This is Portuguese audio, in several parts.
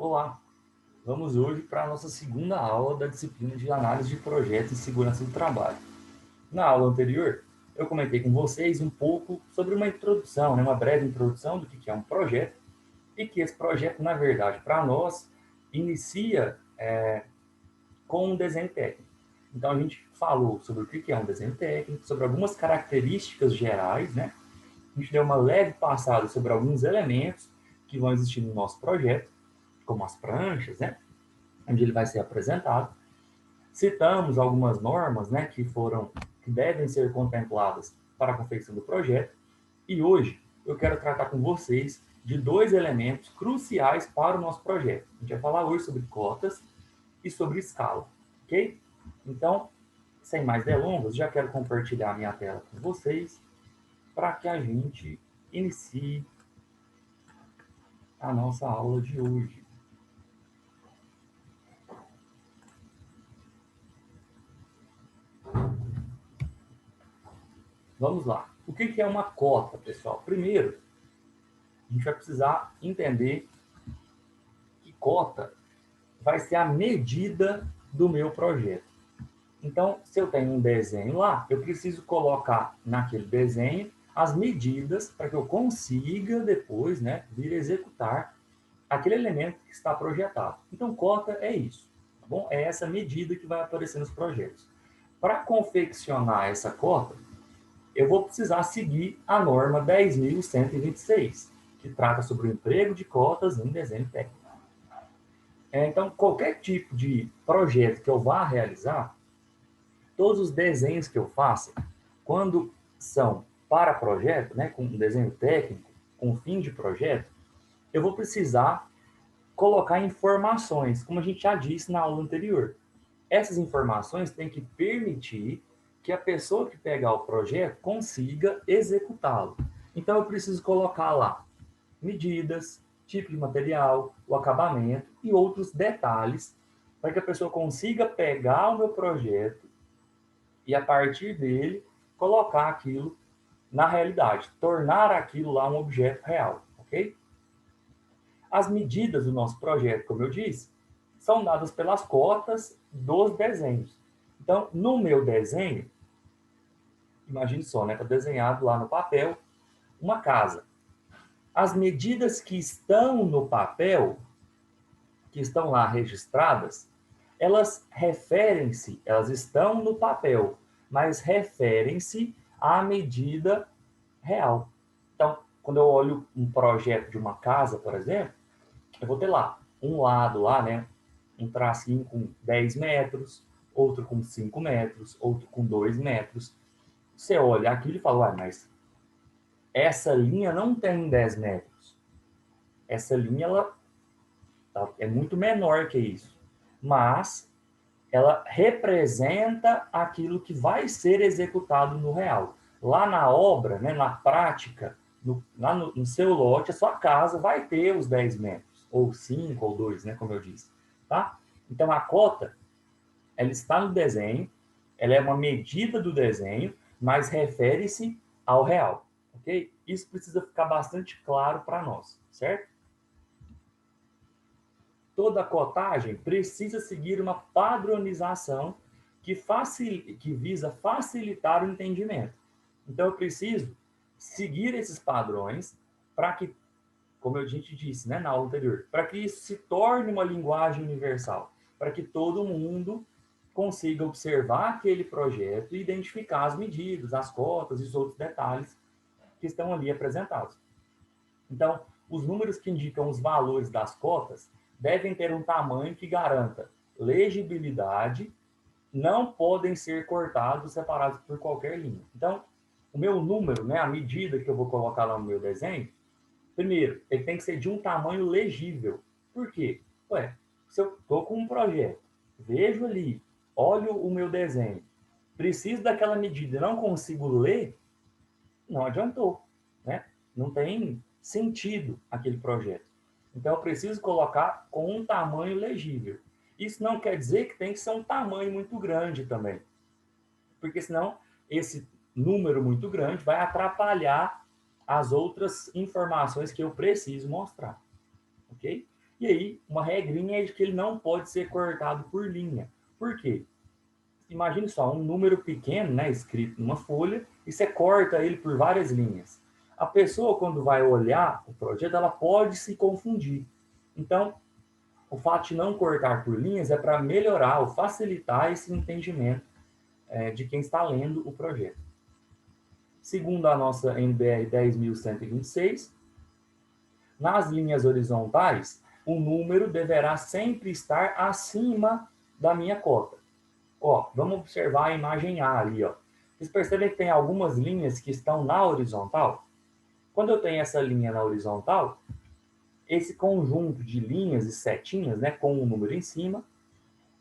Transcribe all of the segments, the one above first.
Olá, vamos hoje para a nossa segunda aula da disciplina de análise de projetos em segurança do trabalho. Na aula anterior, eu comentei com vocês um pouco sobre uma introdução, uma breve introdução do que é um projeto e que esse projeto, na verdade, para nós, inicia com um desenho técnico. Então, a gente falou sobre o que é um desenho técnico, sobre algumas características gerais, né? A gente deu uma leve passada sobre alguns elementos que vão existir no nosso projeto, como as pranchas, né? Onde ele vai ser apresentado. Citamos algumas normas, né, que devem ser contempladas para a confecção do projeto. E hoje eu quero tratar com vocês de dois elementos cruciais para o nosso projeto. A gente vai falar hoje sobre cotas e sobre escala, ok? Então, sem mais delongas, já quero compartilhar minha tela com vocês para que a gente inicie a nossa aula de hoje. Vamos lá. O que é uma cota, pessoal? Primeiro, a gente vai precisar entender que cota vai ser a medida do meu projeto. Então, se eu tenho um desenho lá, eu preciso colocar naquele desenho as medidas para que eu consiga depois, né, vir executar aquele elemento que está projetado. Então, cota é isso, tá bom? É essa medida que vai aparecer nos projetos. Para confeccionar essa cota, eu vou precisar seguir a norma 10.126, que trata sobre o emprego de cotas em desenho técnico. Então, qualquer tipo de projeto que eu vá realizar, todos os desenhos que eu faça, quando são para projeto, né, com um desenho técnico, com fim de projeto, eu vou precisar colocar informações, como a gente já disse na aula anterior. Essas informações têm que permitir que a pessoa que pegar o projeto consiga executá-lo. Então, eu preciso colocar lá medidas, tipo de material, o acabamento e outros detalhes para que a pessoa consiga pegar o meu projeto e, a partir dele, colocar aquilo na realidade, tornar aquilo lá um objeto real, ok? As medidas do nosso projeto, como eu disse, são dadas pelas cotas dos desenhos. Então, no meu desenho, imagine só, né? Está desenhado lá no papel uma casa. As medidas que estão no papel, que estão lá registradas, elas referem-se, elas estão no papel, mas referem-se à medida real. Então, quando eu olho um projeto de uma casa, por exemplo, eu vou ter lá um lado lá, né, um tracinho com 10 metros, outro com 5 metros, outro com 2 metros. Você olha aquilo e fala, mas essa linha não tem 10 metros. Essa linha ela é muito menor que isso. Mas ela representa aquilo que vai ser executado no real. Lá na obra, né, na prática, lá no seu lote, a sua casa vai ter os 10 metros, ou 5 ou 2, né, como eu disse. Tá? Então, a cota, ela está no desenho, ela é uma medida do desenho, mas refere-se ao real. Ok? Isso precisa ficar bastante claro para nós, certo? Toda cotagem precisa seguir uma padronização que visa facilitar o entendimento. Então, eu preciso seguir esses padrões para que, como a gente disse, né, na aula anterior, para que isso se torne uma linguagem universal, para que todo mundo consiga observar aquele projeto e identificar as medidas, as cotas e os outros detalhes que estão ali apresentados. Então, os números que indicam os valores das cotas devem ter um tamanho que garanta legibilidade, não podem ser cortados, separados por qualquer linha. Então, o meu número, né, a medida que eu vou colocar lá no meu desenho, primeiro, ele tem que ser de um tamanho legível. Por quê? Ué, se eu estou com um projeto, vejo ali, olho o meu desenho, preciso daquela medida e não consigo ler, não adiantou, né? Não tem sentido aquele projeto. Então, eu preciso colocar com um tamanho legível. Isso não quer dizer que tem que ser um tamanho muito grande também, porque senão esse número muito grande vai atrapalhar as outras informações que eu preciso mostrar, ok? E aí, uma regrinha é de que ele não pode ser cortado por linha. Por quê? Imagine só, um número pequeno, né, escrito numa folha, e você corta ele por várias linhas. A pessoa, quando vai olhar o projeto, ela pode se confundir. Então, o fato de não cortar por linhas é para melhorar ou facilitar esse entendimento de quem está lendo o projeto. Segundo a nossa NBR 10.126, nas linhas horizontais, o número deverá sempre estar acima da minha cota. Ó, vamos observar a imagem A ali, ó. Vocês percebem que tem algumas linhas que estão na horizontal? Quando eu tenho essa linha na horizontal, esse conjunto de linhas e setinhas, né, com um número em cima,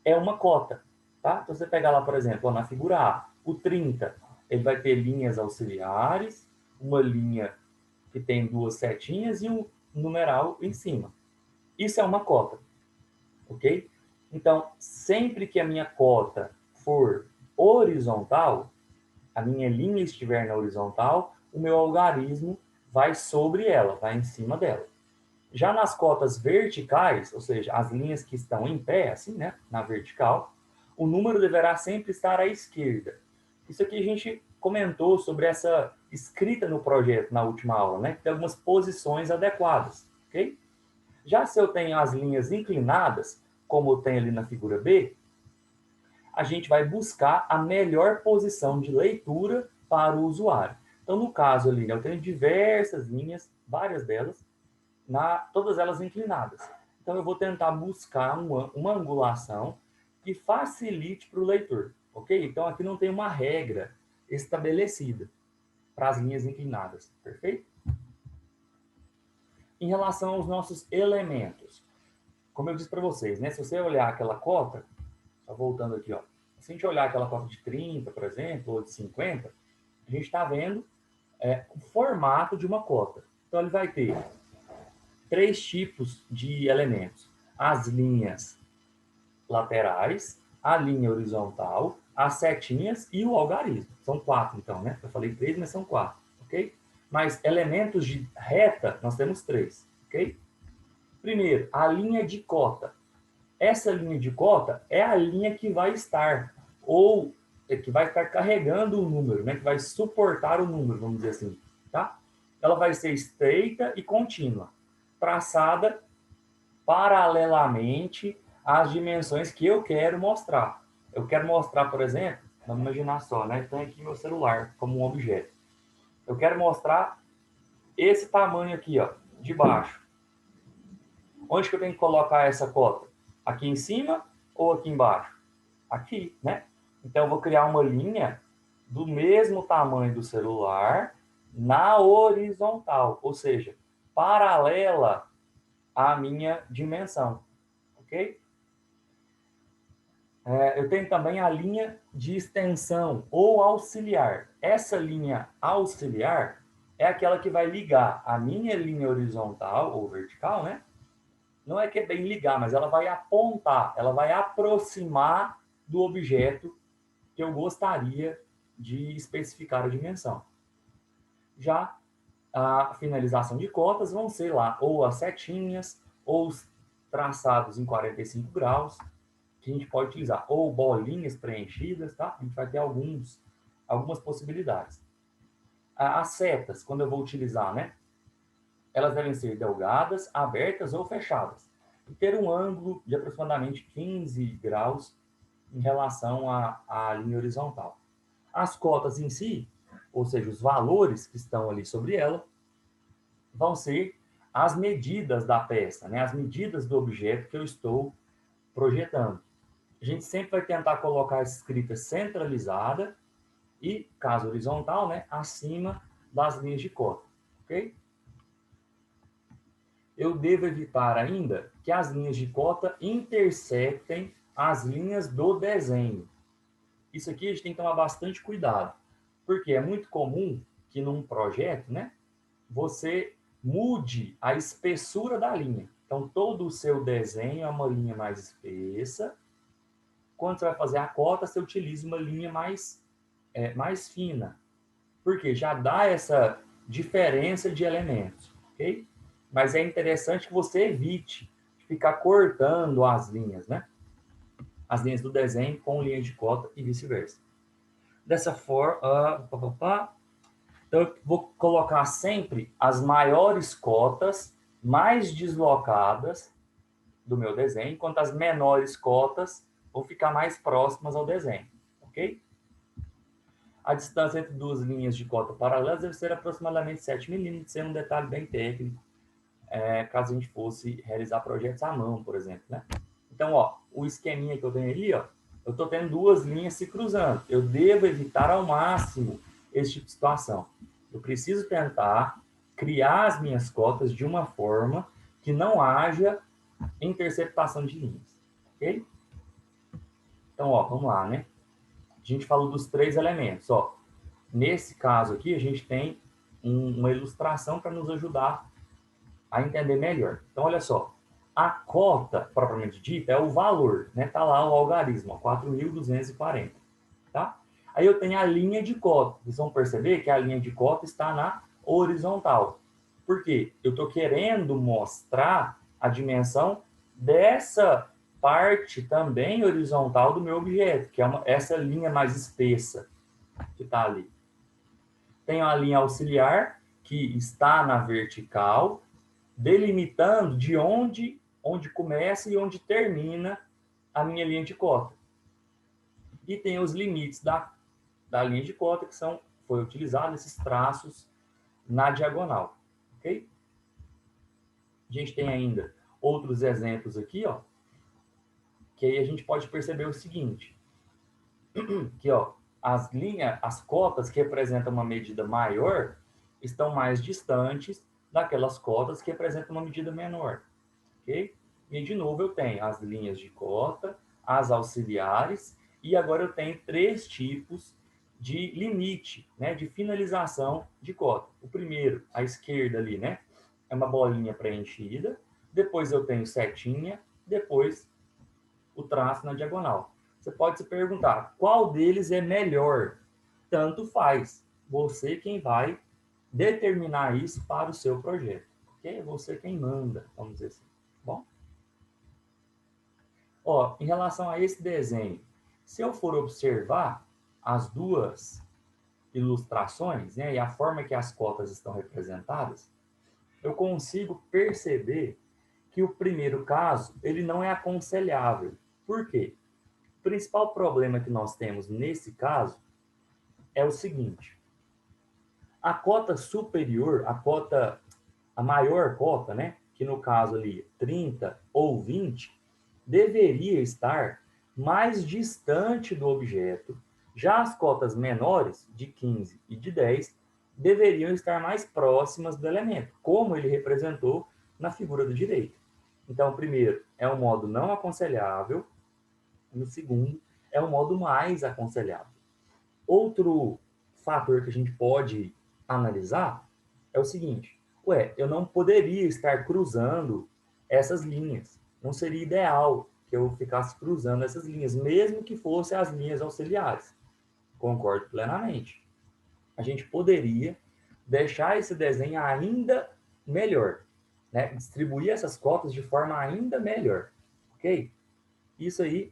é uma cota, tá? Então, você pegar lá, por exemplo, ó, na figura A, o 30, ele vai ter linhas auxiliares, uma linha que tem duas setinhas e um numeral em cima. Isso é uma cota, ok? Então, sempre que a minha cota for horizontal, a minha linha estiver na horizontal, o meu algarismo vai sobre ela, vai em cima dela. Já nas cotas verticais, ou seja, as linhas que estão em pé, assim, né, na vertical, o número deverá sempre estar à esquerda. Isso aqui a gente comentou sobre essa escrita no projeto na última aula, né, que tem algumas posições adequadas, ok? Já se eu tenho as linhas inclinadas, como eu tenho ali na figura B, a gente vai buscar a melhor posição de leitura para o usuário. Então, no caso ali, né, eu tenho diversas linhas, várias delas, todas elas inclinadas. Então, eu vou tentar buscar uma angulação que facilite para o leitor, ok? Então, aqui não tem uma regra estabelecida para as linhas inclinadas, perfeito? Em relação aos nossos elementos, como eu disse para vocês, né? Se você olhar aquela cota, só voltando aqui, ó, se a gente olhar aquela cota de 30, por exemplo, ou de 50, a gente está vendo o formato de uma cota. Então, ele vai ter três tipos de elementos: as linhas laterais, a linha horizontal, as setinhas e o algarismo. São quatro, então, né? Eu falei três, mas são quatro, ok? Mas elementos de reta, nós temos três, ok? Primeiro, a linha de cota. Essa linha de cota é a linha que vai estar, ou que vai estar carregando o número, né? Que vai suportar o número, vamos dizer assim, tá? Ela vai ser estreita e contínua, traçada paralelamente às dimensões que eu quero mostrar. Eu quero mostrar, por exemplo, vamos imaginar só, né? Tem aqui meu celular como um objeto. Eu quero mostrar esse tamanho aqui, ó, de baixo. Onde que eu tenho que colocar essa cota? Aqui em cima ou aqui embaixo? Aqui, né? Então, eu vou criar uma linha do mesmo tamanho do celular na horizontal, ou seja, paralela à minha dimensão, ok? Eu tenho também a linha de extensão ou auxiliar. Essa linha auxiliar é aquela que vai ligar a minha linha horizontal ou vertical, né? Não é que é bem ligar, mas ela vai apontar, ela vai aproximar do objeto que eu gostaria de especificar a dimensão. Já a finalização de cotas vão ser lá ou as setinhas, ou os traçados em 45 graus, que a gente pode utilizar, ou bolinhas preenchidas, tá? A gente vai ter algumas possibilidades. As setas, quando eu vou utilizar, né? Elas devem ser delgadas, abertas ou fechadas, e ter um ângulo de aproximadamente 15 graus em relação à linha horizontal. As cotas em si, ou seja, os valores que estão ali sobre ela, vão ser as medidas da peça, né? As medidas do objeto que eu estou projetando. A gente sempre vai tentar colocar a escrita centralizada e, caso horizontal, né, acima das linhas de cota, ok? Eu devo evitar ainda que as linhas de cota intersectem as linhas do desenho. Isso aqui a gente tem que tomar bastante cuidado, porque é muito comum que num projeto, né, você mude a espessura da linha. Então, todo o seu desenho é uma linha mais espessa. Quando você vai fazer a cota, você utiliza uma linha mais fina, porque já dá essa diferença de elementos, ok? Mas é interessante que você evite ficar cortando as linhas, né? As linhas do desenho com linha de cota e vice-versa. Dessa forma, então eu vou colocar sempre as maiores cotas mais deslocadas do meu desenho, enquanto as menores cotas vão ficar mais próximas ao desenho, ok? A distância entre duas linhas de cota paralelas deve ser aproximadamente 7 milímetros, sendo um detalhe bem técnico, caso a gente fosse realizar projetos à mão, por exemplo, né? Então, ó, o esqueminha que eu tenho ali, ó, eu estou tendo duas linhas se cruzando. Eu devo evitar ao máximo esse tipo de situação. Eu preciso tentar criar as minhas cotas de uma forma que não haja interceptação de linhas, ok? Então, ó, vamos lá, né? A gente falou dos três elementos, ó. Nesse caso aqui, a gente tem uma ilustração para nos ajudar a entender melhor. Então, olha só. A cota, propriamente dita, é o valor, né? Tá lá o algarismo, ó, 4.240, tá? Aí eu tenho a linha de cota. Vocês vão perceber que a linha de cota está na horizontal. Por quê? Eu estou querendo mostrar a dimensão dessa parte também horizontal do meu objeto, que é essa linha mais espessa que está ali. Tenho a linha auxiliar, que está na vertical, delimitando de onde começa e onde termina a minha linha de cota. E tem os limites da linha de cota, que foi utilizado esses traços na diagonal, ok? A gente tem ainda outros exemplos aqui, ó, que aí a gente pode perceber o seguinte, que ó, as cotas que representam uma medida maior estão mais distantes daquelas cotas que representam uma medida menor, ok? E de novo eu tenho as linhas de cota, as auxiliares, e agora eu tenho três tipos de limite, né, de finalização de cota. O primeiro, à esquerda ali, né, é uma bolinha preenchida, depois eu tenho setinha, depois o traço na diagonal. Você pode se perguntar, qual deles é melhor? Tanto faz. Você quem vai determinar isso para o seu projeto. Ok? É você quem manda, vamos dizer assim. Bom? Ó, em relação a esse desenho, se eu for observar as duas ilustrações, né, e a forma que as cotas estão representadas, eu consigo perceber que o primeiro caso, ele não é aconselhável. Por quê? O principal problema que nós temos nesse caso é o seguinte: a cota superior, a maior cota, né, que no caso ali 30 ou 20, deveria estar mais distante do objeto. Já as cotas menores, de 15 e de 10, deveriam estar mais próximas do elemento, como ele representou na figura da direita. Então, o primeiro é um modo não aconselhável, e o segundo é um modo mais aconselhável. Outro fator que a gente pode analisar é o seguinte: ué, eu não poderia estar cruzando essas linhas. Não seria ideal que eu ficasse cruzando essas linhas, mesmo que fossem as linhas auxiliares. Concordo plenamente. A gente poderia deixar esse desenho ainda melhor, né? Distribuir essas cotas de forma ainda melhor, ok? Isso aí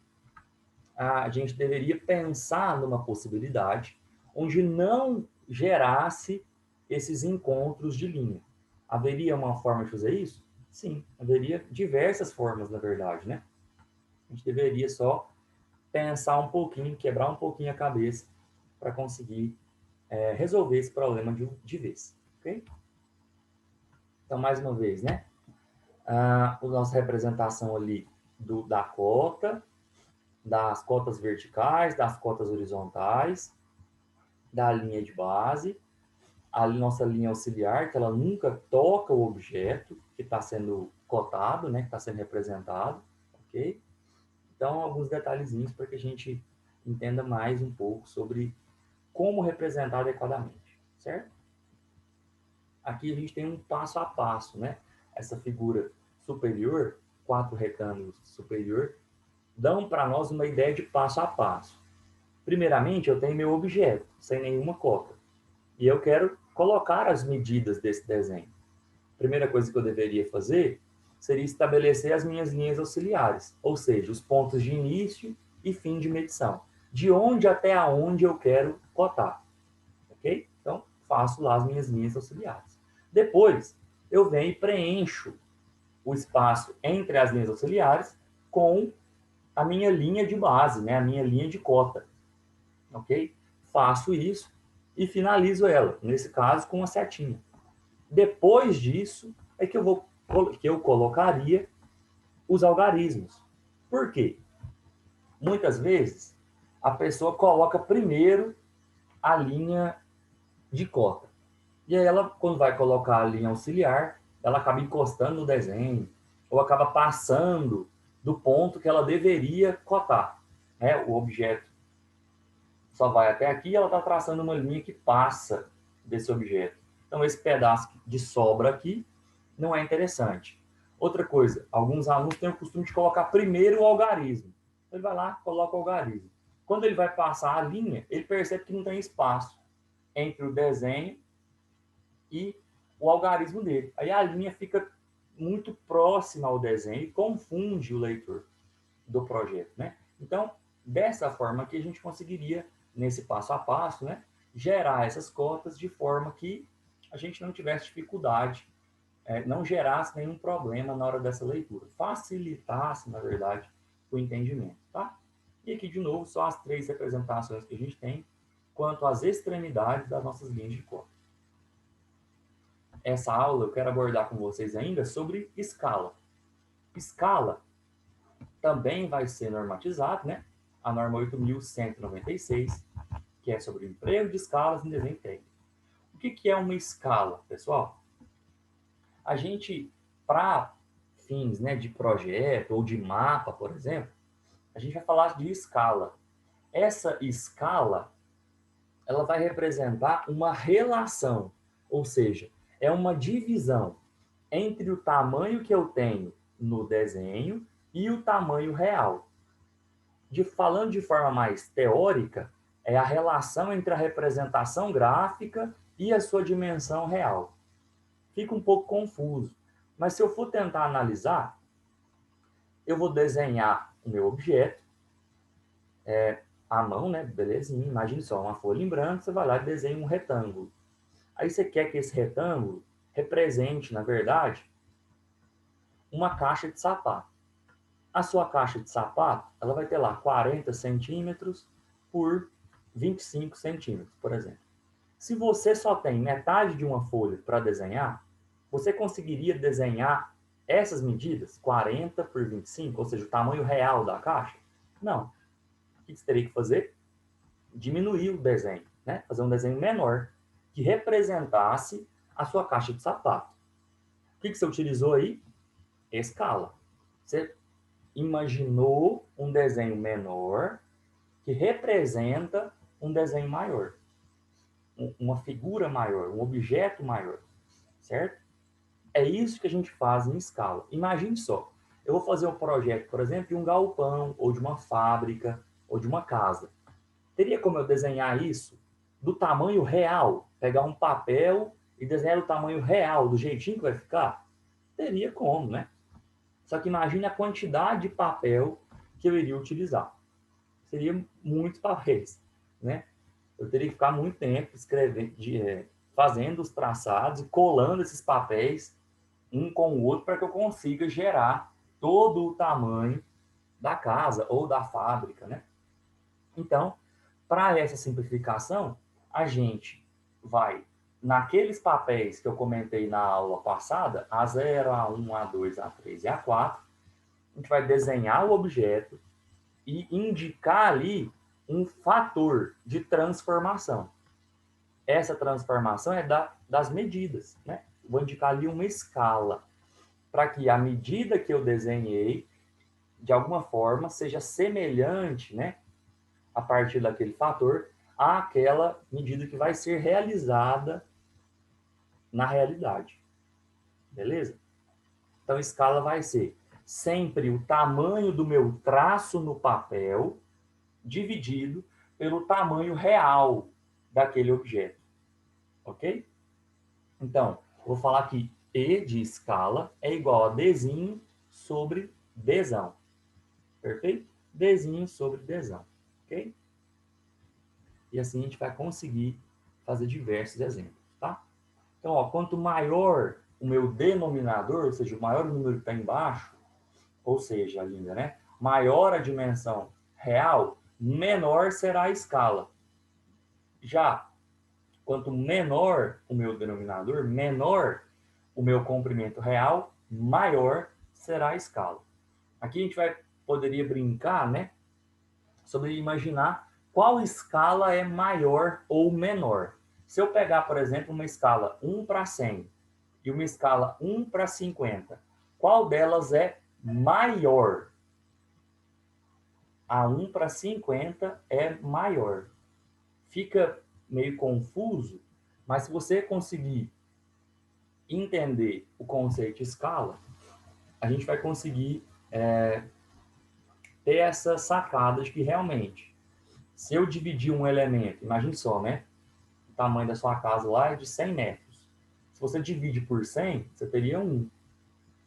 a gente deveria pensar numa possibilidade onde não gerasse esses encontros de linha. Haveria uma forma de fazer isso? Sim, haveria diversas formas, na verdade, né? A gente deveria só pensar um pouquinho, quebrar um pouquinho a cabeça para conseguir resolver esse problema de vez, ok? Então, mais uma vez, né? A nossa representação ali da cota, das cotas verticais, das cotas horizontais, da linha de base, a nossa linha auxiliar, que ela nunca toca o objeto que está sendo cotado, né, que está sendo representado, ok? Então, alguns detalhezinhos para que a gente entenda mais um pouco sobre como representar adequadamente, certo? Aqui a gente tem um passo a passo, né? Essa figura superior, 4 retângulos superior, dão para nós uma ideia de passo a passo. Primeiramente, eu tenho meu objeto, sem nenhuma cota. E eu quero colocar as medidas desse desenho. A primeira coisa que eu deveria fazer seria estabelecer as minhas linhas auxiliares, ou seja, os pontos de início e fim de medição. De onde até aonde eu quero cotar. Ok? Então, faço lá as minhas linhas auxiliares. Depois, eu venho e preencho o espaço entre as linhas auxiliares com a minha linha de base, né? A minha linha de cota. Ok? Faço isso e finalizo ela, nesse caso, com uma setinha. Depois disso, é que eu colocaria os algarismos. Por quê? Muitas vezes, a pessoa coloca primeiro a linha de cota. E aí ela, quando vai colocar a linha auxiliar, ela acaba encostando no desenho, ou acaba passando do ponto que ela deveria cotar. Né? O objeto só vai até aqui e ela está traçando uma linha que passa desse objeto. Então, esse pedaço de sobra aqui não é interessante. Outra coisa, alguns alunos têm o costume de colocar primeiro o algarismo. Ele vai lá, coloca o algarismo. Quando ele vai passar a linha, ele percebe que não tem espaço entre o desenho e o algarismo dele. Aí a linha fica muito próxima ao desenho e confunde o leitor do projeto, né? Então, dessa forma que a gente conseguiria, nesse passo a passo, né, gerar essas cotas de forma que a gente não tivesse dificuldade, não gerasse nenhum problema na hora dessa leitura, facilitasse, na verdade, o entendimento, tá? E aqui, de novo, só as 3 representações que a gente tem quanto às extremidades das nossas linhas de cota. Essa aula eu quero abordar com vocês ainda sobre escala. Escala também vai ser normatizado, né? A norma 8.196, que é sobre o emprego de escalas em desenho técnico. O que é uma escala, pessoal? A gente, para fins, né, de projeto ou de mapa, por exemplo, a gente vai falar de escala. Essa escala, ela vai representar uma relação, ou seja, é uma divisão entre o tamanho que eu tenho no desenho e o tamanho real. Falando de forma mais teórica, é a relação entre a representação gráfica e a sua dimensão real. Fica um pouco confuso, mas se eu for tentar analisar, eu vou desenhar o meu objeto, à mão, né? Belezinha, imagine só, uma folha em branco, você vai lá e desenha um retângulo. Aí você quer que esse retângulo represente, na verdade, uma caixa de sapato. A sua caixa de sapato, ela vai ter lá 40 centímetros por 25 centímetros, por exemplo. Se você só tem metade de uma folha para desenhar, você conseguiria desenhar essas medidas, 40 por 25, ou seja, o tamanho real da caixa? Não. O que você teria que fazer? Diminuir o desenho, né? Fazer um desenho menor, que representasse a sua caixa de sapato. O que você utilizou aí? Escala. Você imaginou um desenho menor que representa um desenho maior, uma figura maior, um objeto maior, certo? É isso que a gente faz em escala. Imagine só, eu vou fazer um projeto, por exemplo, de um galpão, ou de uma fábrica, ou de uma casa. Teria como eu desenhar isso do tamanho real? Pegar um papel e desenhar o tamanho real, do jeitinho que vai ficar? Teria como, né? Só que imagine a quantidade de papel que eu iria utilizar. Seria muitos papéis, né? Eu teria que ficar muito tempo escrevendo, fazendo os traçados e colando esses papéis um com o outro para que eu consiga gerar todo o tamanho da casa ou da fábrica, né? Então, para essa simplificação, a gente vai naqueles papéis que eu comentei na aula passada, A0, A1, A2, A3 e A4, a gente vai desenhar o objeto e indicar ali um fator de transformação. Essa transformação é das medidas, né? Vou indicar ali uma escala, para que a medida que eu desenhei, de alguma forma, seja semelhante, né, a partir daquele fator, àquela medida que vai ser realizada na realidade. Beleza? Então, a escala vai ser sempre o tamanho do meu traço no papel dividido pelo tamanho real daquele objeto. Ok? Então, vou falar que E de escala é igual a Dzinho sobre Dzão. Perfeito? Dzinho sobre Dzão. Ok? E assim a gente vai conseguir fazer diversos exemplos, tá? Então, ó, quanto maior o meu denominador, ou seja, o maior número que está embaixo, ou seja, linda, né? Maior a dimensão real, menor será a escala. Já, quanto menor o meu denominador, menor o meu comprimento real, maior será a escala. Aqui a gente poderia brincar, né? Sobre imaginar qual escala é maior ou menor. Se eu pegar, por exemplo, uma escala 1 para 100 e uma escala 1 para 50, qual delas é maior? A 1 para 50 é maior. Fica meio confuso, mas se você conseguir entender o conceito de escala, a gente vai conseguir ter essa sacada de que realmente, se eu dividir um elemento, imagine só, né? O tamanho da sua casa lá é de 100 metros. Se você divide por 100, você teria 1.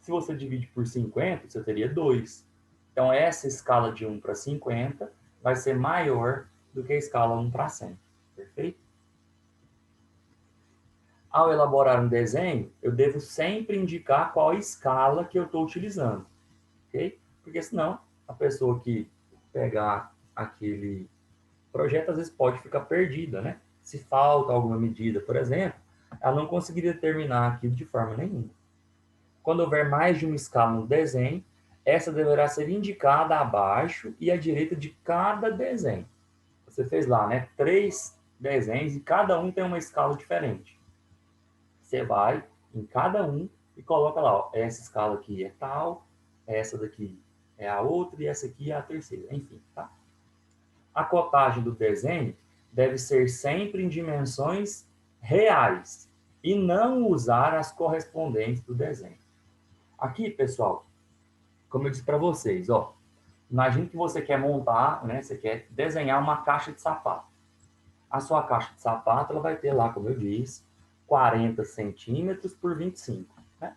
Se você divide por 50, você teria 2. Então, essa escala de 1 para 50 vai ser maior do que a escala 1 para 100. Perfeito? Ao elaborar um desenho, eu devo sempre indicar qual escala que eu estou utilizando. Ok? Porque senão, a pessoa que pegar aquele projeto, às vezes pode ficar perdida, né? Se falta alguma medida, por exemplo, ela não conseguiria determinar aquilo de forma nenhuma. Quando houver mais de uma escala no desenho, essa deverá ser indicada abaixo e à direita de cada desenho. Você fez lá, né? 3 desenhos e cada um tem uma escala diferente. Você vai em cada um e coloca lá, ó, essa escala aqui é tal, essa daqui é a outra e essa aqui é a terceira. Enfim, tá? A cotagem do desenho deve ser sempre em dimensões reais e não usar as correspondentes do desenho. Aqui, pessoal, como eu disse para vocês, ó, imagine que você quer montar, né, você quer desenhar uma caixa de sapato. A sua caixa de sapato ela vai ter lá, como eu disse, 40 centímetros por 25. Né?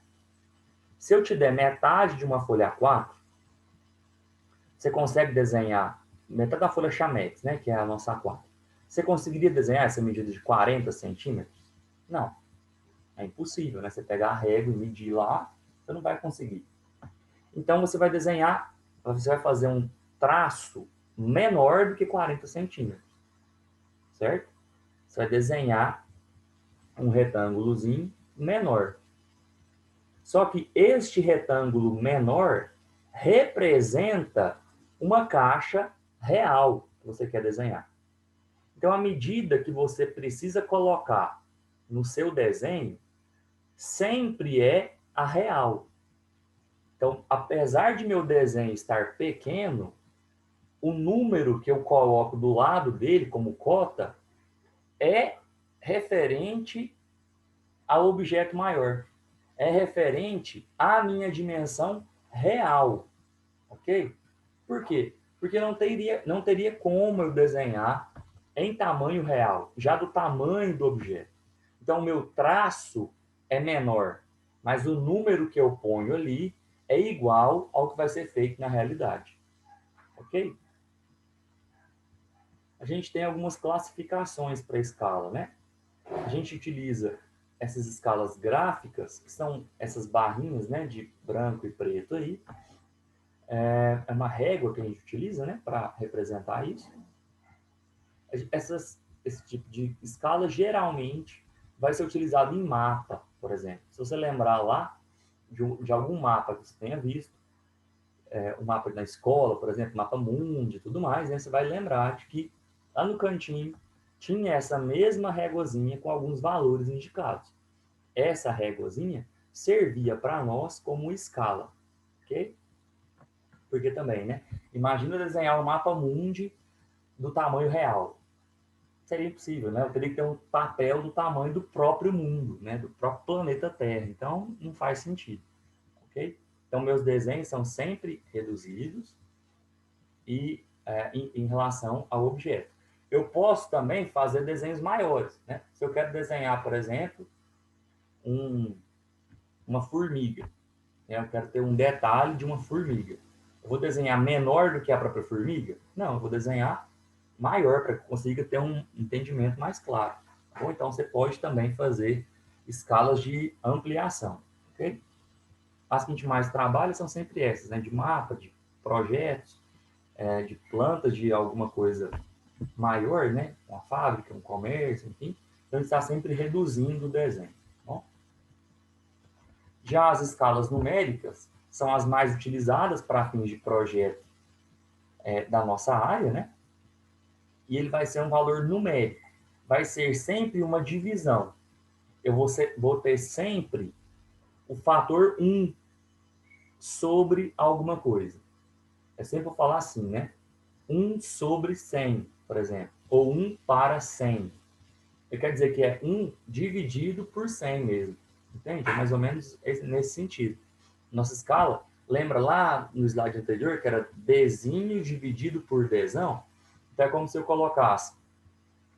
Se eu te der metade de uma folha A4, você consegue desenhar metade da folha Chamex, né, que é a nossa A4. Você conseguiria desenhar essa medida de 40 centímetros? Não. É impossível, né? Você pegar a régua e medir lá, você não vai conseguir. Então, você vai desenhar, você vai fazer um traço menor do que 40 centímetros, certo? Você vai desenhar um retângulozinho menor. Só que este retângulo menor representa uma caixa real que você quer desenhar. Então, a medida que você precisa colocar no seu desenho sempre é a real. Então, apesar de meu desenho estar pequeno, o número que eu coloco do lado dele como cota é referente ao objeto maior. É referente à minha dimensão real. Ok? Por quê? Porque não teria como eu desenhar em tamanho real, já do tamanho do objeto. Então, o meu traço é menor, mas o número que eu ponho ali é igual ao que vai ser feito na realidade. Ok? A gente tem algumas classificações para escala, né? A gente utiliza essas escalas gráficas, que são essas barrinhas, né, de branco e preto aí. É uma régua que a gente utiliza, né, para representar isso. Esse tipo de escala geralmente vai ser utilizado em mapa, por exemplo. Se você lembrar lá de algum mapa que você tenha visto, o mapa da escola, por exemplo, mapa mundi e tudo mais, né, você vai lembrar de que lá no cantinho tinha essa mesma réguazinha com alguns valores indicados. Essa réguazinha servia para nós como escala, ok? Porque também, né? Imagina desenhar um mapa mundi do tamanho real. Seria impossível, né? Eu teria que ter um papel do tamanho do próprio mundo, né? Do próprio planeta Terra. Então, não faz sentido, ok? Então, meus desenhos são sempre reduzidos e em relação ao objeto. Eu posso também fazer desenhos maiores, né? Se eu quero desenhar, por exemplo, uma formiga, Eu quero ter um detalhe de uma formiga. Eu vou desenhar menor do que a própria formiga? Não, eu vou desenhar maior para que consiga ter um entendimento mais claro. Ou então você pode também fazer escalas de ampliação, ok? As que a gente mais trabalha são sempre essas, né? De mapa, de projetos, de plantas de alguma coisa maior, né? Uma fábrica, um comércio, enfim. Então, a gente está sempre reduzindo o desenho. Tá bom? Já as escalas numéricas são as mais utilizadas para fins de projeto da nossa área, né? E ele vai ser um valor numérico. Vai ser sempre uma divisão. Eu vou ter sempre o fator 1 sobre alguma coisa. Eu sempre vou falar assim, né? 1 sobre 100, por exemplo. Ou 1 para 100. Quer dizer que é 1 dividido por 100 mesmo. Entende? É mais ou menos nesse sentido. Nossa escala, lembra lá no slide anterior que era Dzinho dividido por Dzão? Então é como se eu colocasse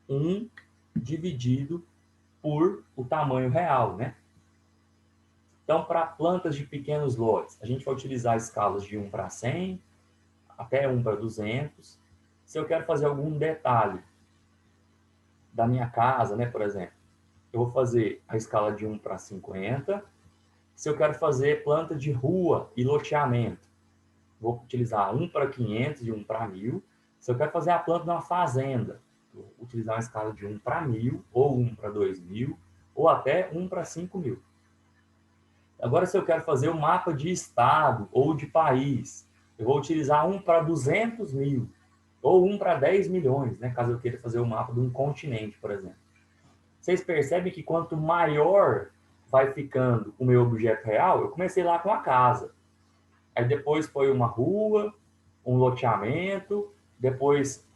1 dividido por o tamanho real, né? Então, para plantas de pequenos lotes, a gente vai utilizar escalas de 1 para 100, até 1 para 200. Se eu quero fazer algum detalhe da minha casa, né, por exemplo, eu vou fazer a escala de 1 para 50. Se eu quero fazer planta de rua e loteamento, vou utilizar 1 para 500 e 1 para 1000. Se eu quero fazer a planta de uma fazenda, vou utilizar uma escala de 1 para 1000, ou 1 para 2000, ou até 1 para 5000. Agora, se eu quero fazer um mapa de estado ou de país, eu vou utilizar 1 para 200 mil, ou 1 para 10 milhões, né? Caso eu queira fazer o mapa de um continente, por exemplo. Vocês percebem que quanto maior vai ficando o meu objeto real, eu comecei lá com a casa. Aí depois foi uma rua, um loteamento, depois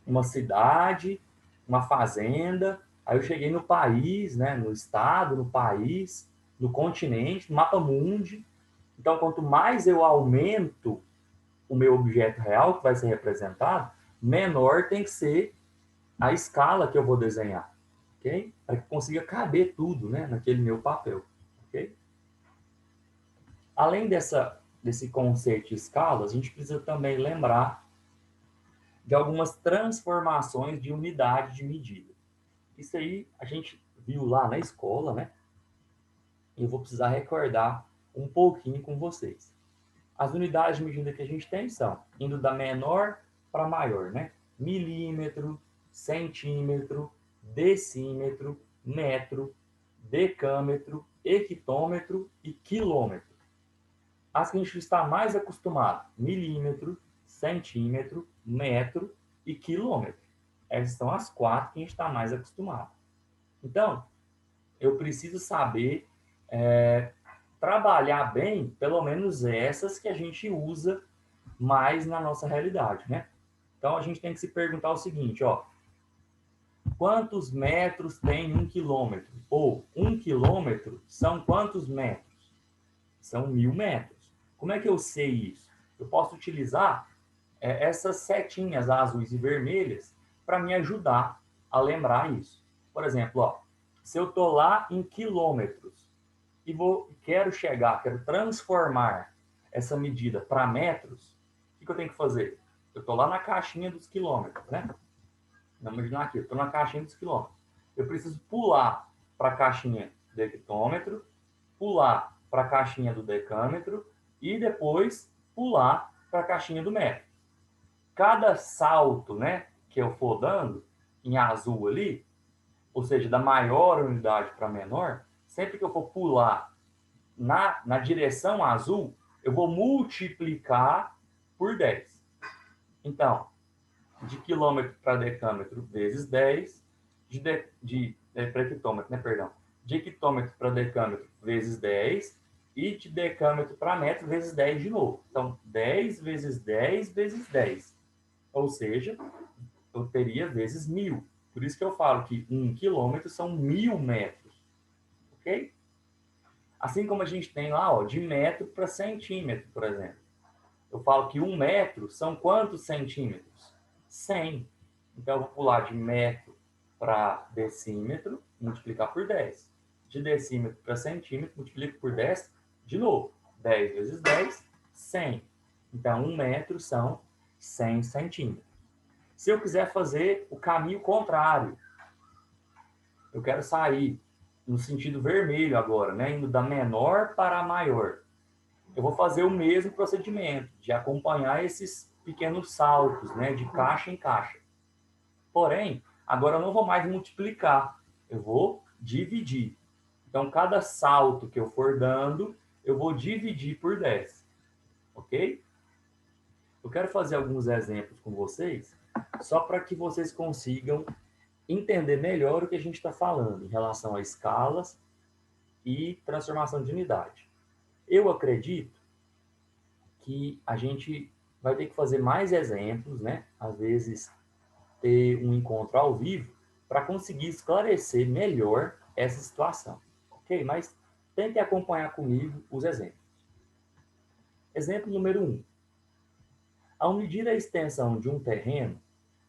uma cidade, uma fazenda. Aí eu cheguei no país, né, no estado, no país, no continente, no mapa mundi. Então, quanto mais eu aumento o meu objeto real que vai ser representado, menor tem que ser a escala que eu vou desenhar, ok? Para que consiga caber tudo, né, naquele meu papel, ok? Além desse conceito de escalas, a gente precisa também lembrar de algumas transformações de unidade de medida. Isso aí a gente viu lá na escola, né? E eu vou precisar recordar um pouquinho com vocês. As unidades de medida que a gente tem são indo da menor para maior, né? Milímetro, centímetro, decímetro, metro, decâmetro, hectômetro e quilômetro. As que a gente está mais acostumado, milímetro, centímetro, metro e quilômetro. Essas são as 4 que a gente está mais acostumado. Então, eu preciso saber trabalhar bem, pelo menos essas que a gente usa mais na nossa realidade, né? Então, a gente tem que se perguntar o seguinte, ó. Quantos metros tem 1 quilômetro? Ou 1 quilômetro são quantos metros? São 1000 metros. Como é que eu sei isso? Eu posso utilizar essas setinhas azuis e vermelhas para me ajudar a lembrar isso. Por exemplo, ó, se eu estou lá em quilômetros e quero transformar essa medida para metros, o que eu tenho que fazer? Eu estou lá na caixinha dos quilômetros, né? Vamos imaginar aqui, eu estou na caixinha dos quilômetros. Eu preciso pular para a caixinha do hectômetro, pular para a caixinha do decâmetro e depois pular para a caixinha do metro. Cada salto, né, que eu for dando em azul ali, ou seja, da maior unidade para a menor, sempre que eu for pular na direção azul, eu vou multiplicar por 10. Então, de quilômetro para decâmetro vezes 10, para hectômetro, né, perdão, de hectômetro para decâmetro vezes 10 e de decâmetro para metro vezes 10 de novo. Então, 10 vezes 10 vezes 10. Ou seja, eu teria vezes 1000. Por isso que eu falo que 1 quilômetro são 1000 metros. Ok? Assim como a gente tem lá, ó, de metro para centímetro, por exemplo. Eu falo que 1 metro são quantos centímetros? 100. Então, eu vou pular de metro para decímetro, multiplicar por 10. De decímetro para centímetro, multiplico por 10 de novo. 10 vezes 10, 100. Então, 1 metro são 100 centímetros. Se eu quiser fazer o caminho contrário, eu quero sair no sentido vermelho agora, né? Indo da menor para a maior. Eu vou fazer o mesmo procedimento, de acompanhar esses pequenos saltos, né? De caixa em caixa. Porém, agora eu não vou mais multiplicar, eu vou dividir. Então, cada salto que eu for dando, eu vou dividir por 10. Ok? Eu quero fazer alguns exemplos com vocês, só para que vocês consigam entender melhor o que a gente está falando em relação a escalas e transformação de unidade. Eu acredito que a gente vai ter que fazer mais exemplos, né? Às vezes, ter um encontro ao vivo para conseguir esclarecer melhor essa situação. Ok? Mas tente acompanhar comigo os exemplos. Exemplo número 1. Ao medir a extensão de um terreno,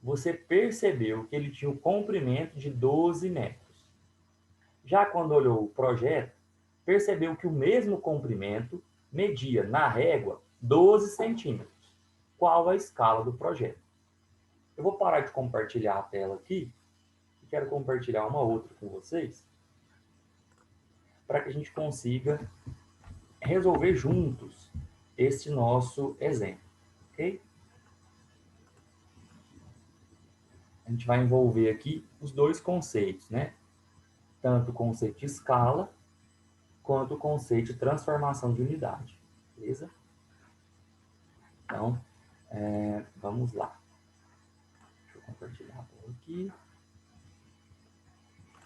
você percebeu que ele tinha um comprimento de 12 metros. Já quando olhou o projeto, percebeu que o mesmo comprimento media, na régua, 12 centímetros. Qual a escala do projeto? Eu vou parar de compartilhar a tela aqui e quero compartilhar uma outra com vocês para que a gente consiga resolver juntos este nosso exemplo, ok? A gente vai envolver aqui os dois conceitos, né? Tanto o conceito de escala quanto o conceito de transformação de unidade, beleza? Então, vamos lá. Deixa eu compartilhar a tela aqui.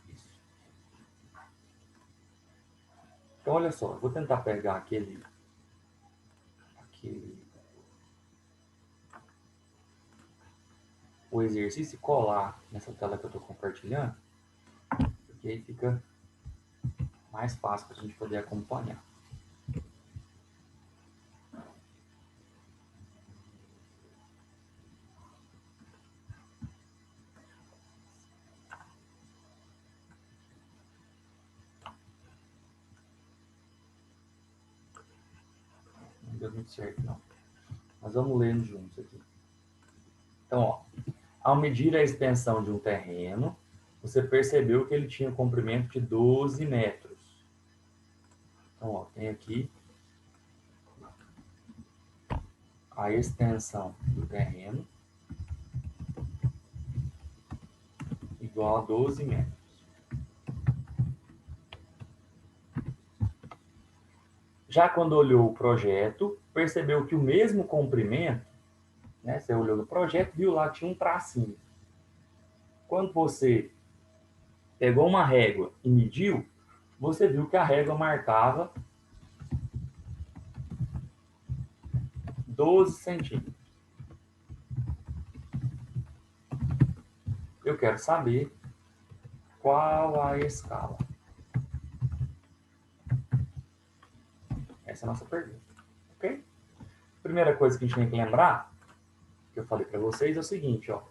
Isso. Então, olha só, eu vou tentar pegar aquele o exercício e colar nessa tela que eu estou compartilhando, porque aí fica mais fácil para a gente poder acompanhar. Não deu muito certo, não. Mas vamos lendo juntos aqui. Então, ó, ao medir a extensão de um terreno, você percebeu que ele tinha um comprimento de 12 metros. Então, ó, tem aqui a extensão do terreno igual a 12 metros. Já quando olhou o projeto, percebeu que o mesmo comprimento, né, você olhou no projeto, viu lá, tinha um tracinho. Quando você pegou uma régua e mediu, você viu que a régua marcava 12 centímetros. Eu quero saber qual a escala. Essa é a nossa pergunta, ok? Primeira coisa que a gente tem que lembrar, que eu falei para vocês, é o seguinte, ó,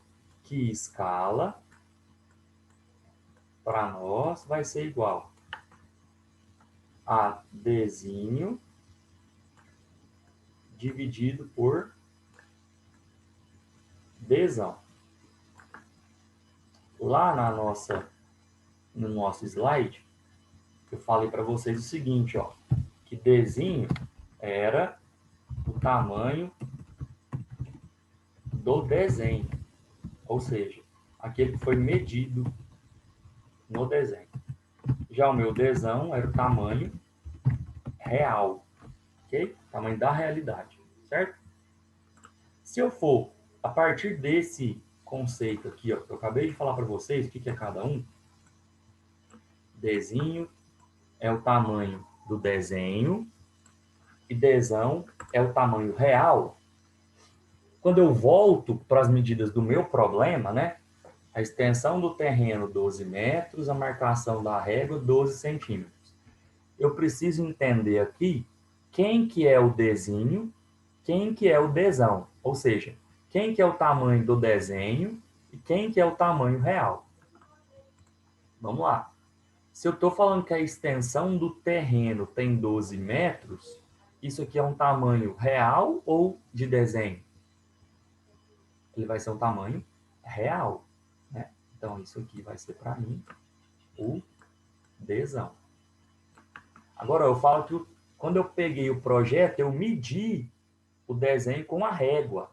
que escala para nós vai ser igual a Dzinho dividido por Dzão. Lá no nosso slide, eu falei para vocês o seguinte, ó, que Dzinho era o tamanho do desenho, ou seja, aquele que foi medido no desenho. Já o meu Dzão era o tamanho real, ok? Tamanho da realidade, certo? Se eu for, a partir desse conceito aqui, ó, que eu acabei de falar para vocês, o que é cada um, Dzinho é o tamanho do desenho e Dzão é o tamanho real. Quando eu volto para as medidas do meu problema, né? A extensão do terreno, 12 metros, a marcação da régua, 12 centímetros. Eu preciso entender aqui quem que é o Dzinho, quem que é o Dzão. Ou seja, quem que é o tamanho do desenho e quem que é o tamanho real. Vamos lá. Se eu estou falando que a extensão do terreno tem 12 metros, Isso aqui é um tamanho real ou de desenho? Ele vai ser um tamanho real, né? Então, isso aqui vai ser para mim o Dzão. Agora, eu falo que quando eu peguei o projeto, eu medi o desenho com a régua.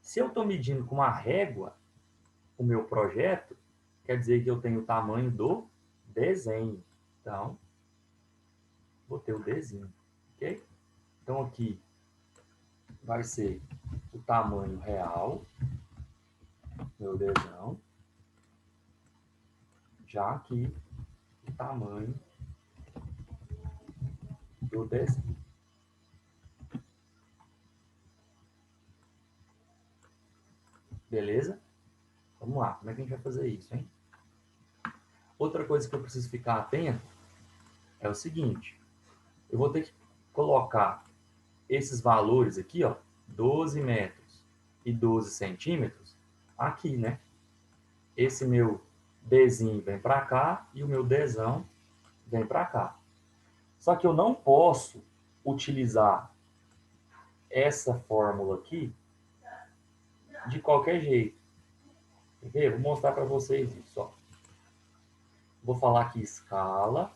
Se eu estou medindo com a régua o meu projeto, quer dizer que eu tenho o tamanho do desenho. Então, vou ter o Dzinho, ok? Então, aqui vai ser o tamanho real, meu Dzão, já aqui o tamanho do desenho. Beleza? Vamos lá, como é que a gente vai fazer isso, hein? Outra coisa que eu preciso ficar atento é o seguinte, eu vou ter que colocar esses valores aqui, ó, 12 metros e 12 centímetros, aqui, né? Esse meu Dzinho vem para cá e o meu Dzão vem para cá. Só que eu não posso utilizar essa fórmula aqui de qualquer jeito. Quer ver? Vou mostrar para vocês isso, ó. Vou falar que escala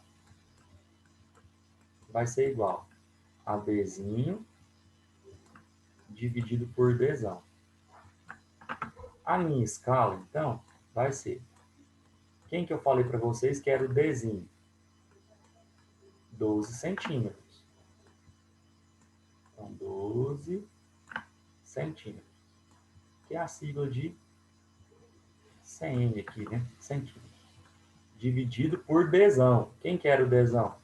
vai ser igual a Dzinho dividido por Dzão. A minha escala, então, vai ser... Quem que eu falei para vocês que era o Dzinho? 12 centímetros. Então, 12 centímetros. Que é a sigla de CM aqui, né? Centímetros. Dividido por Dzão. Quem que era o Dzão?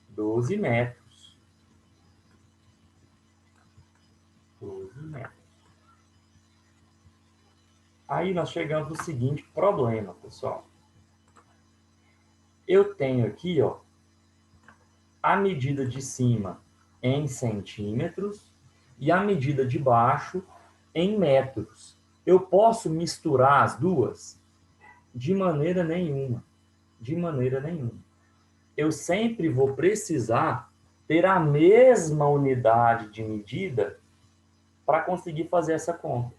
12 metros. 12 metros. Aí nós chegamos no seguinte problema, pessoal. Eu tenho aqui, ó, a medida de cima em centímetros e a medida de baixo em metros. Eu posso misturar as duas? De maneira nenhuma. De maneira nenhuma. Eu sempre vou precisar ter a mesma unidade de medida para conseguir fazer essa conta.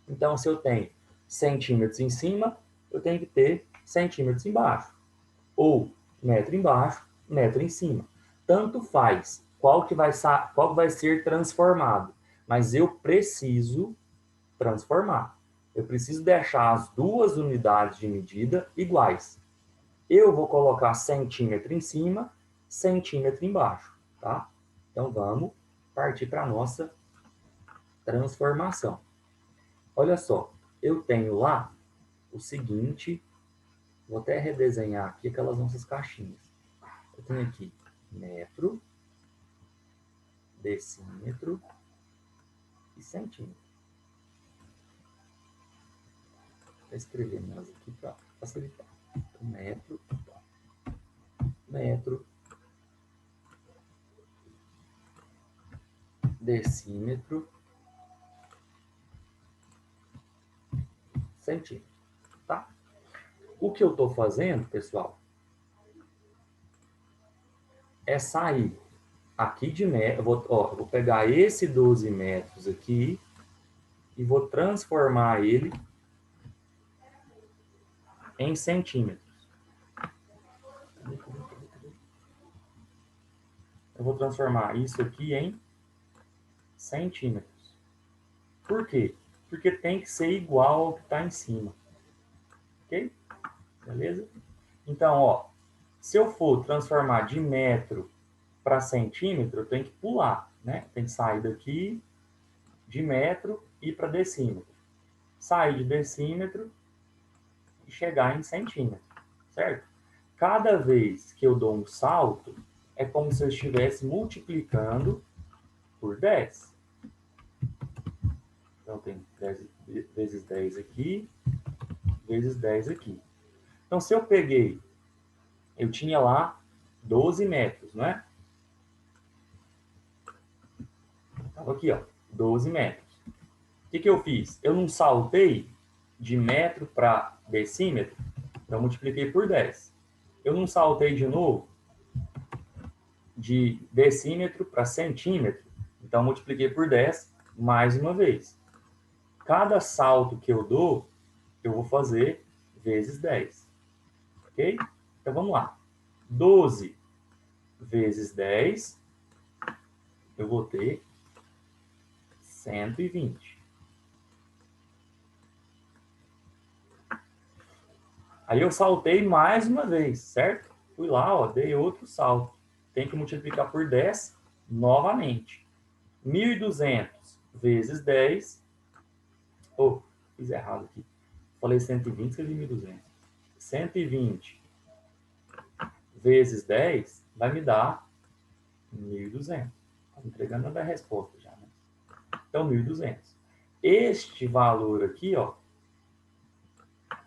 Então, se eu tenho centímetros em cima, eu tenho que ter centímetros embaixo. Ou metro embaixo, metro em cima. Tanto faz qual que vai ser transformado. Mas eu preciso transformar. Eu preciso deixar as duas unidades de medida iguais. Eu vou colocar centímetro em cima, centímetro embaixo, tá? Então, vamos partir para a nossa transformação. Olha só, eu tenho lá o seguinte, vou até redesenhar aqui aquelas nossas caixinhas. Eu tenho aqui metro, decímetro e centímetro. Vou escrever elas aqui para facilitar. Então, metro, metro, decímetro, centímetro, tá? O que eu estou fazendo, pessoal, é sair aqui de metro, eu vou pegar esse 12 metros aqui e vou transformar ele em centímetros. Eu vou transformar isso aqui em centímetros. Por quê? Porque tem que ser igual ao que está em cima. Ok? Beleza? Então, ó, se eu for transformar de metro para centímetro, eu tenho que pular, né? Tem que sair daqui de metro e ir para decímetro. Sair de decímetro e chegar em centímetro, certo? Cada vez que eu dou um salto, é como se eu estivesse multiplicando por 10. Então, tem 10 vezes 10 aqui, vezes 10 aqui. Então, se eu peguei, eu tinha lá 12 metros, não é? Estava aqui, ó, 12 metros. O que eu fiz? Eu não saltei de metro para decímetro, então eu multipliquei por 10. Eu não saltei de novo de decímetro para centímetro. Então, multipliquei por 10 mais uma vez. Cada salto que eu dou, eu vou fazer vezes 10. Ok? Então, vamos lá. 12 vezes 10, eu vou ter 120. Aí eu saltei mais uma vez, certo? Fui lá, ó, dei outro salto. Tem que multiplicar por 10 novamente. 1.200 vezes 10. Oh, fiz errado aqui. Falei 120, escrevi 1.200. 120 vezes 10 vai me dar 1.200. Estou entregando a resposta já, né? Então, 1.200. Este valor aqui, ó,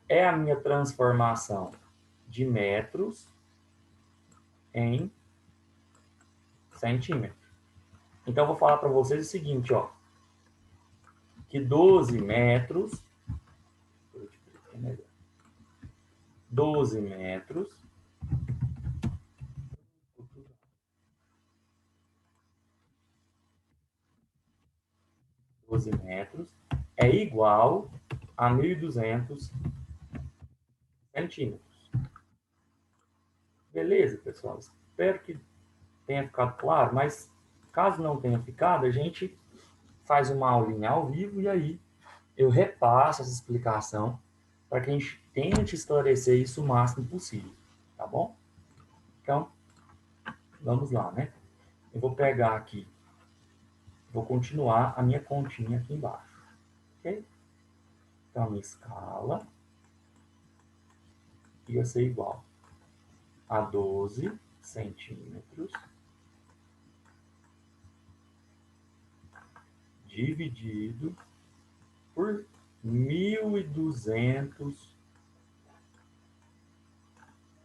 é a minha transformação de metros em centímetros. Então, eu vou falar para vocês o seguinte, ó, que 12 metros, 12 metros, 12 metros é igual a 1.200 centímetros. Beleza, pessoal? Espero que tenha ficado claro, mas caso não tenha ficado, a gente faz uma aulinha ao vivo e aí eu repasso essa explicação para que a gente tente esclarecer isso o máximo possível, tá bom? Então, vamos lá, né? Eu vou pegar aqui, vou continuar a minha continha aqui embaixo, ok? Então, a minha escala ia ser igual a 12 centímetros dividido por 1.200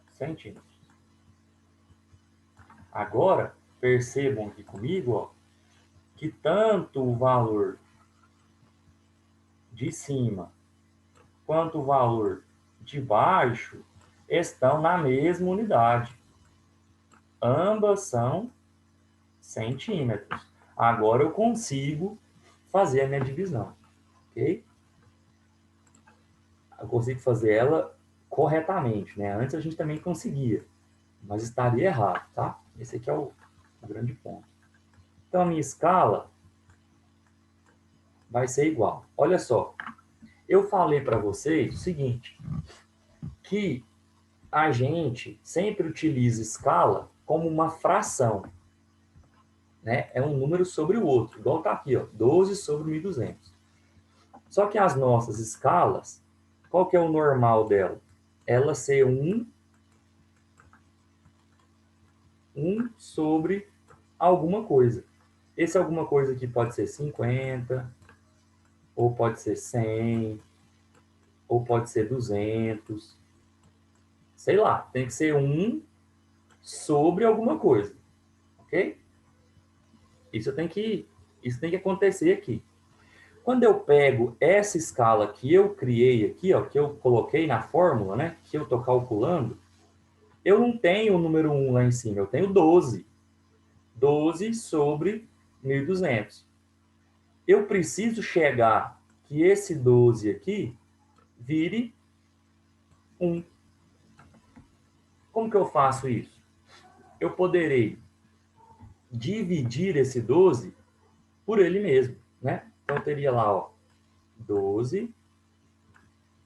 centímetros. Agora, percebam aqui comigo, ó, que tanto o valor de cima quanto o valor de baixo estão na mesma unidade. Ambas são centímetros. Agora eu consigo fazer a minha divisão, ok? Eu consigo fazer ela corretamente, né? Antes a gente também conseguia, mas estaria errado, tá? Esse aqui é o grande ponto. Então, a minha escala vai ser igual. Olha só, eu falei para vocês o seguinte, que a gente sempre utiliza escala como uma fração, né? É um número sobre o outro, igual está aqui, ó, 12 sobre 1.200. Só que as nossas escalas, qual que é o normal dela? Ela ser 1 sobre alguma coisa. Esse alguma coisa aqui pode ser 50, ou pode ser 100, ou pode ser 200. Sei lá, tem que ser 1 sobre alguma coisa, ok? Isso tem que acontecer aqui. Quando eu pego essa escala que eu criei aqui, ó, que eu coloquei na fórmula, né, que eu estou calculando, eu não tenho o número 1 lá em cima, eu tenho 12. 12 sobre 1.200. Eu preciso chegar que esse 12 aqui vire 1. Como que eu faço isso? Eu poderei dividir esse 12 por ele mesmo, né? Então, eu teria lá, ó, 12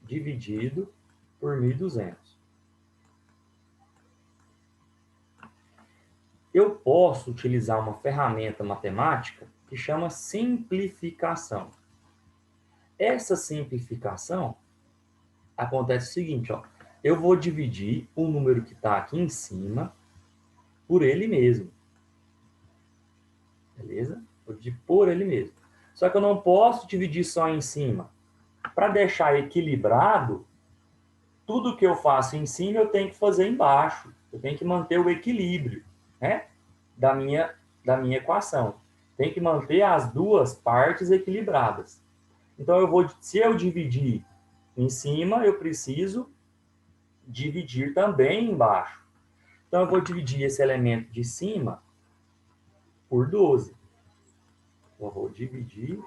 dividido por 1.200. Eu posso utilizar uma ferramenta matemática que chama simplificação. Essa simplificação acontece o seguinte, ó, eu vou dividir o número que está aqui em cima por ele mesmo. Beleza? Vou dividir por ele mesmo. Só que eu não posso dividir só em cima. Para deixar equilibrado, tudo que eu faço em cima eu tenho que fazer embaixo. Eu tenho que manter o equilíbrio, né, da minha equação. Tem que manter as duas partes equilibradas. Então, se eu dividir em cima, eu preciso dividir também embaixo. Então, eu vou dividir esse elemento de cima por 12. Eu vou dividir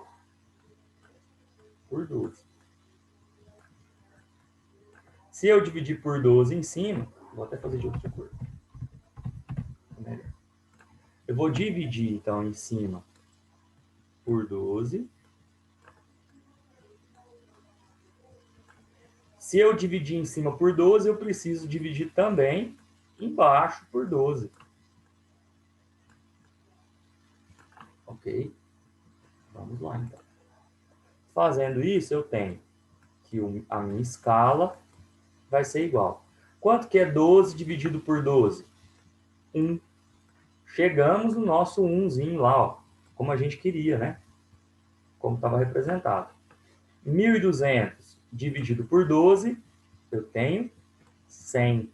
por 12. Se eu dividir por 12 em cima, vou até fazer de outra cor. Eu vou dividir, então, em cima por 12. Se eu dividir em cima por 12, eu preciso dividir também embaixo por 12. Ok? Vamos lá, então. Fazendo isso, eu tenho que a minha escala vai ser igual. Quanto que é 12 dividido por 12? 1. Chegamos no nosso 1zinho lá, ó, como a gente queria, né? Como estava representado. 1.200 dividido por 12, eu tenho 100.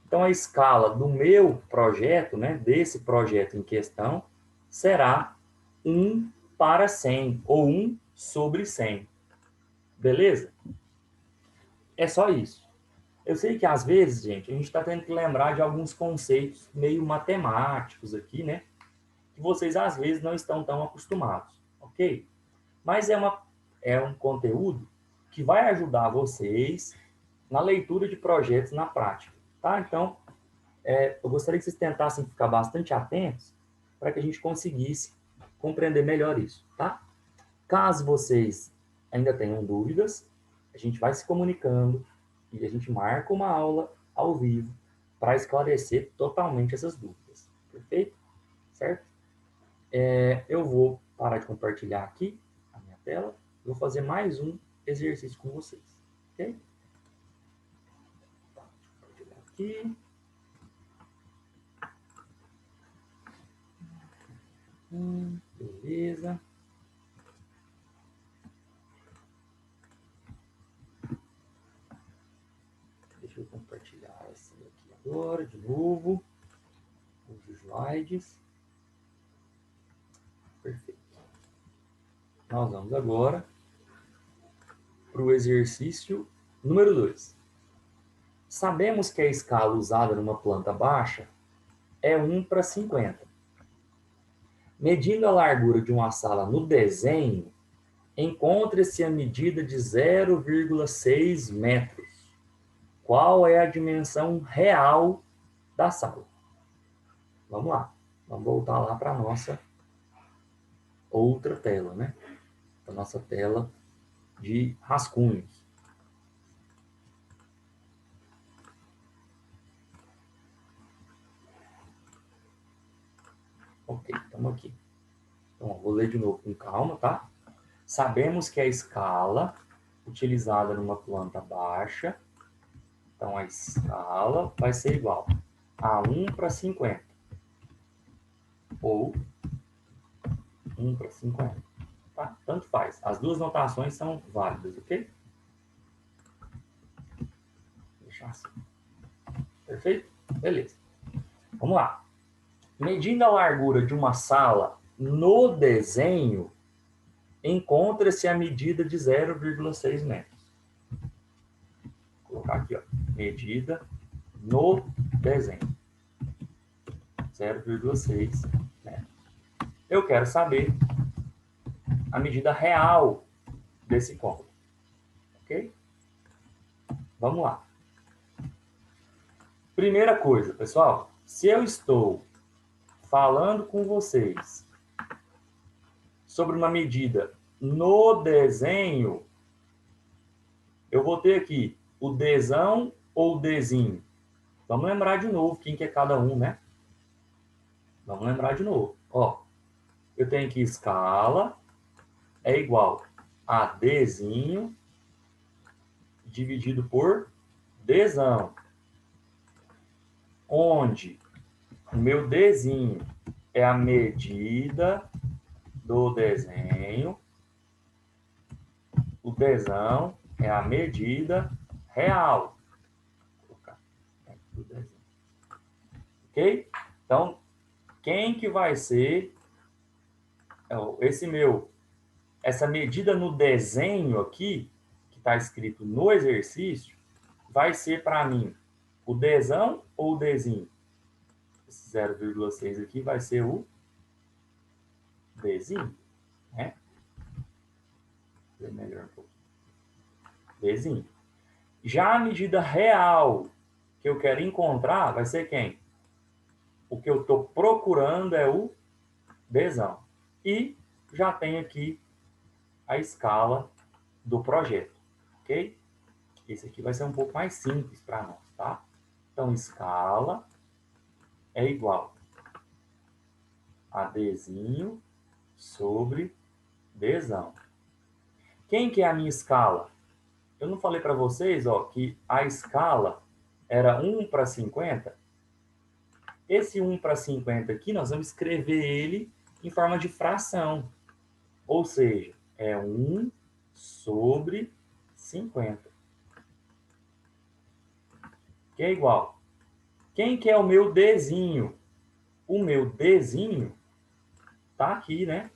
Então, a escala do meu projeto, né, desse projeto em questão, será 1 para 100, ou 1 sobre 100. Beleza? É só isso. Eu sei que, às vezes, gente, a gente está tendo que lembrar de alguns conceitos meio matemáticos aqui, né? Que vocês, às vezes, não estão tão acostumados, ok? Mas é um conteúdo que vai ajudar vocês na leitura de projetos na prática, tá? Então, eu gostaria que vocês tentassem ficar bastante atentos para que a gente conseguisse compreender melhor isso, tá? Caso vocês ainda tenham dúvidas, a gente vai se comunicando e a gente marca uma aula ao vivo para esclarecer totalmente essas dúvidas. Perfeito? Certo? Eu vou parar de compartilhar aqui a minha tela. Vou fazer mais um exercício com vocês. Ok? Tá, deixa eu compartilhar aqui. Beleza. Deixa eu compartilhar esse aqui agora, de novo. Os slides. Perfeito. Nós vamos agora para o exercício número 2. Sabemos que a escala usada numa planta baixa é 1 para 50. Medindo a largura de uma sala no desenho, encontre-se a medida de 0,6 metros. Qual é a dimensão real da sala? Vamos lá. Vamos voltar lá para a nossa outra tela, né? Para a nossa tela de rascunhos. Ok, estamos aqui. Então, vou ler de novo com calma, tá? Sabemos que a escala utilizada numa planta baixa, então a escala vai ser igual a 1 para 50. Ou 1 para 50. Tá? Tanto faz. As duas notações são válidas, ok? Deixar assim. Perfeito? Beleza. Vamos lá. Medindo a largura de uma sala no desenho, encontra-se a medida de 0,6 metros. Vou colocar aqui, ó. Medida no desenho. 0,6 metros. Eu quero saber a medida real desse cômodo. Ok? Vamos lá. Primeira coisa, pessoal. Se eu estou falando com vocês sobre uma medida no desenho, eu vou ter aqui o Dzão ou Dzinho. Vamos lembrar de novo quem que é cada um, né? Vamos lembrar de novo. Ó, eu tenho aqui escala é igual a Dzinho dividido por Dzão. Onde o meu Dzinho é a medida do desenho, o Dzão é a medida real. Vou colocar do desenho. Ok? Então, quem que vai ser essa medida no desenho aqui, que está escrito no exercício, vai ser para mim o Dzão ou o Dzinho? Esse 0,6 aqui vai ser o Dzinho, né? Vou ver melhor um pouco. Dzinho. Já a medida real que eu quero encontrar vai ser quem? O que eu estou procurando é o Dzão. E já tem aqui a escala do projeto, ok? Esse aqui vai ser um pouco mais simples para nós, tá? Então, escala é igual a Dzinho sobre Dzão. Quem que é a minha escala? Eu não falei para vocês, ó, que a escala era 1/50? Esse 1/50 aqui, nós vamos escrever ele em forma de fração. Ou seja, é 1 sobre 50. Que é igual. Quem que é o meu Dzinho? O meu Dzinho tá aqui, né?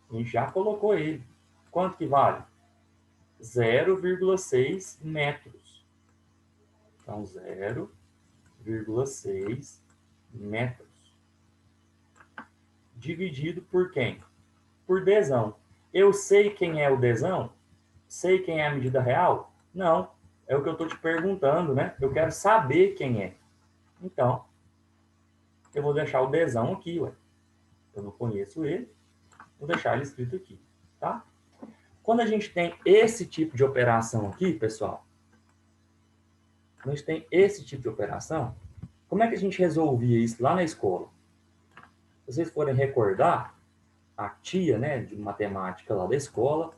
A gente já colocou ele. Quanto que vale? 0,6 metros. Então, 0,6 metros. Dividido por quem? Por Dzão. Eu sei quem é o Dzão? Sei quem é a medida real? Não. É o que eu estou te perguntando, né? Eu quero saber quem é. Então, eu vou deixar o Dzão aqui, ué. Eu não conheço ele, vou deixar ele escrito aqui, tá? Quando a gente tem esse tipo de operação aqui, pessoal, quando a gente tem esse tipo de operação, como é que a gente resolvia isso lá na escola? Se vocês forem recordar, a tia, né, de matemática lá da escola,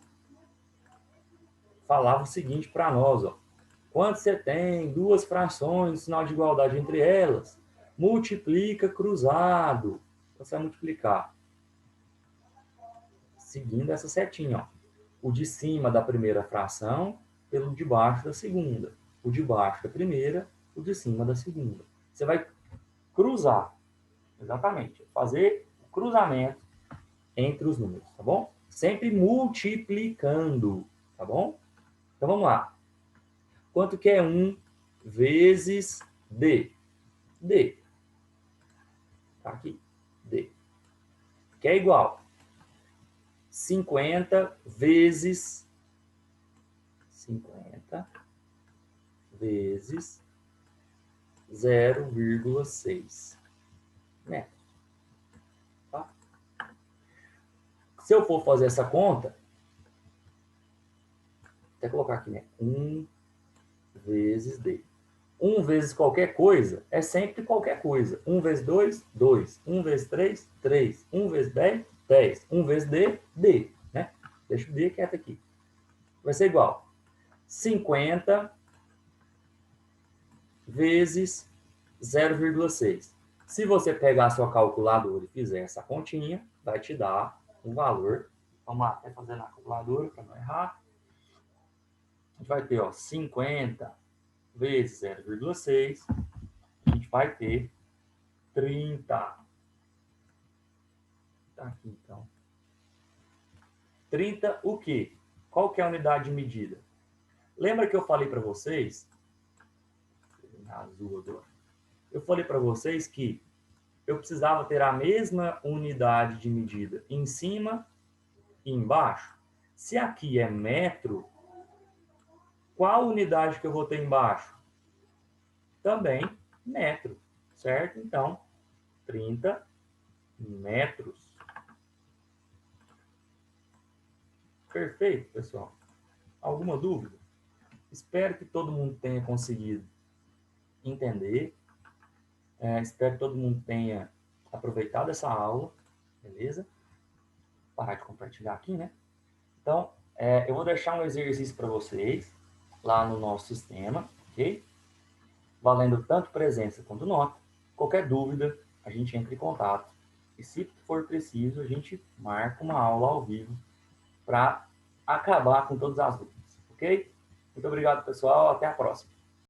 falava o seguinte para nós, ó. Quando você tem duas frações, sinal de igualdade entre elas, multiplica cruzado. Você vai multiplicar seguindo essa setinha, ó. O de cima da primeira fração pelo de baixo da segunda. O de baixo da primeira, o de cima da segunda. Você vai cruzar, exatamente, fazer o cruzamento entre os números, tá bom? Sempre multiplicando, tá bom? Então vamos lá. Quanto que é 1 vezes D? D. Tá aqui. D. Que é igual 50 vezes 0,6 metros. Tá? Se eu for fazer essa conta, vou até colocar aqui, né? 1 vezes D. 1 vezes qualquer coisa é sempre qualquer coisa. 1 vezes 2, 2. 1 vezes 3, 3. 1 vezes 10, 10. 1 vezes D, D. Né? Deixa o D quieto aqui. Vai ser igual 50 vezes 0,6. Se você pegar a sua calculadora e fizer essa continha, vai te dar um valor. Vamos lá, até fazer na calculadora para não errar. A gente vai ter, ó, 50 vezes 0,6. A gente vai ter 30. Tá aqui, então. 30 o quê? Qual que é a unidade de medida? Lembra que eu falei para vocês, azul agora, eu falei para vocês que eu precisava ter a mesma unidade de medida em cima e embaixo. Se aqui é metro, qual unidade que eu vou ter embaixo? Também metro, certo? Então, 30 metros. Perfeito, pessoal. Alguma dúvida? Espero que todo mundo tenha conseguido entender. Espero que todo mundo tenha aproveitado essa aula, beleza? Parar de compartilhar aqui, né? Então, eu vou deixar um exercício para vocês lá no nosso sistema, ok? Valendo tanto presença quanto nota. Qualquer dúvida, a gente entra em contato. E se for preciso, a gente marca uma aula ao vivo para acabar com todas as dúvidas, ok? Muito obrigado, pessoal. Até a próxima.